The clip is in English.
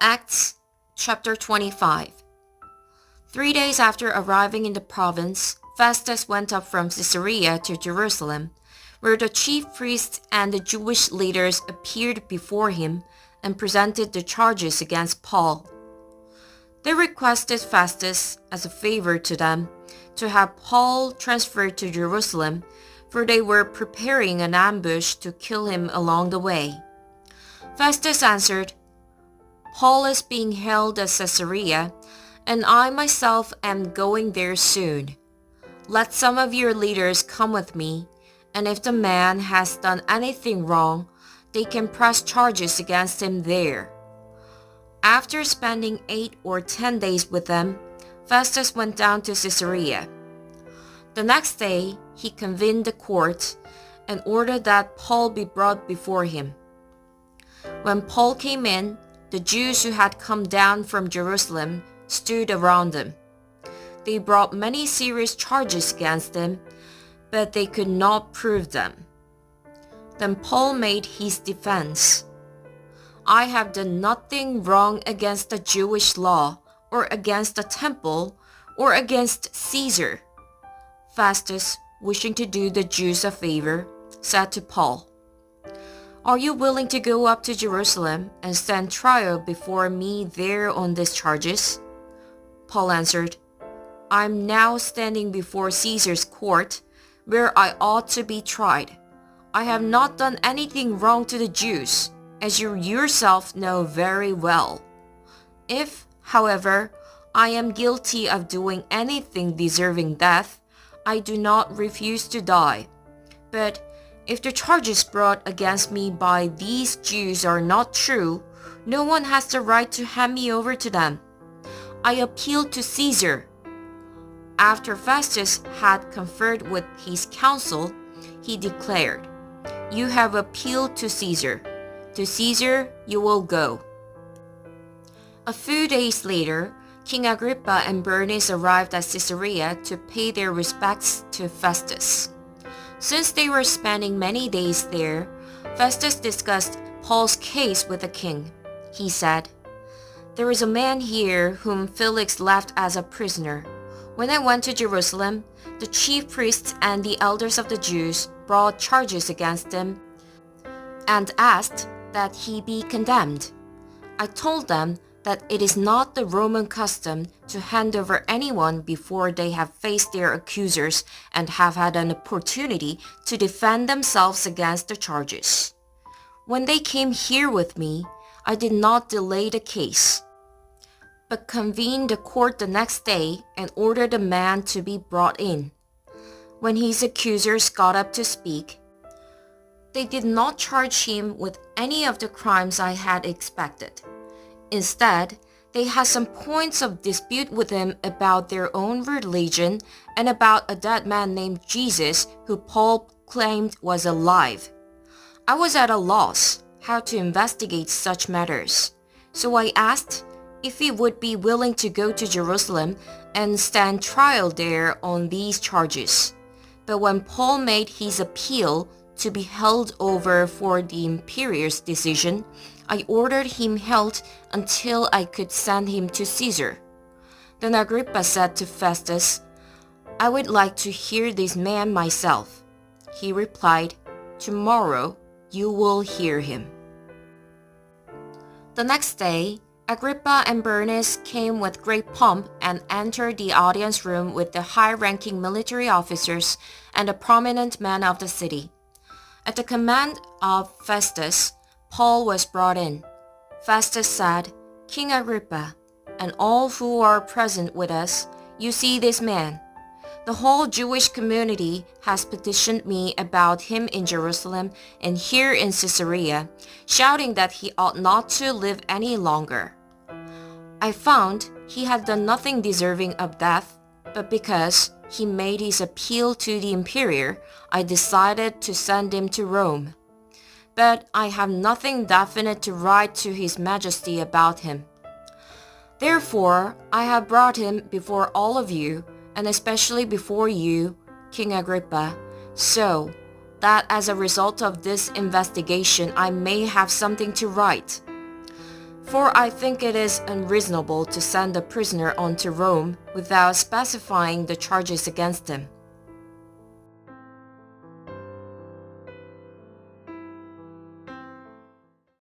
Acts chapter 25. 3 days after arriving in the province, Festus went up from Caesarea to Jerusalem, where the chief priests and the Jewish leaders appeared before him and presented the charges against Paul. They requested Festus, as a favor to them, to have Paul transferred to Jerusalem, for they were preparing an ambush to kill him along the way. Festus answered, "Paul is being held at Caesarea, and I myself am going there soon. Let some of your leaders come with me, and if the man has done anything wrong, they can press charges against him there." After spending 8 or 10 days with them, Festus went down to Caesarea. The next day, he convened the court and ordered that Paul be brought before him. When Paul came in, the Jews who had come down from Jerusalem stood around him. They brought many serious charges against him, but they could not prove them. Then Paul made his defense. "I have done nothing wrong against the Jewish law, or against the temple, or against Caesar." Festus, wishing to do the Jews a favor, said to Paul, "Are you willing to go up to Jerusalem and stand trial before me there on these charges?" Paul answered, "I am now standing before Caesar's court, where I ought to be tried. I have not done anything wrong to the Jews, as you yourself know very well. If, however, I am guilty of doing anything deserving death, I do not refuse to die. But if the charges brought against me by these Jews are not true, no one has the right to hand me over to them. I appeal to Caesar." After Festus had conferred with his council, he declared, "You have appealed to Caesar. To Caesar you will go." A few days later, King Agrippa and Bernice arrived at Caesarea to pay their respects to Festus. Since they were spending many days there, Festus discussed Paul's case with the king. He said, "There is a man here whom Felix left as a prisoner. When I went to Jerusalem, the chief priests and the elders of the Jews brought charges against him and asked that he be condemned. I told them that it is not the Roman custom to hand over anyone before they have faced their accusers and have had an opportunity to defend themselves against the charges. When they came here with me, I did not delay the case, but convened the court the next day and ordered the man to be brought in. When his accusers got up to speak, they did not charge him with any of the crimes I had expected. Instead, they had some points of dispute with him about their own religion and about a dead man named Jesus who Paul claimed was alive. I was at a loss how to investigate such matters, so I asked if he would be willing to go to Jerusalem and stand trial there on these charges. But when Paul made his appeal to be held over for the imperial's decision, I ordered him held until I could send him to Caesar." Then Agrippa said to Festus, "I would like to hear this man myself." He replied, "Tomorrow you will hear him." The next day, Agrippa and Bernice came with great pomp and entered the audience room with the high-ranking military officers and the prominent men of the city. At the command of Festus, Paul was brought in. Festus said, "King Agrippa, and all who are present with us, you see this man. The whole Jewish community has petitioned me about him in Jerusalem and here in Caesarea, shouting that he ought not to live any longer. I found he had done nothing deserving of death, but because he made his appeal to the emperor, I decided to send him to Rome. But I have nothing definite to write to His Majesty about him. Therefore, I have brought him before all of you, and especially before you, King Agrippa, so that as a result of this investigation I may have something to write." For I think it is unreasonable to send a prisoner on to Rome without specifying the charges against him.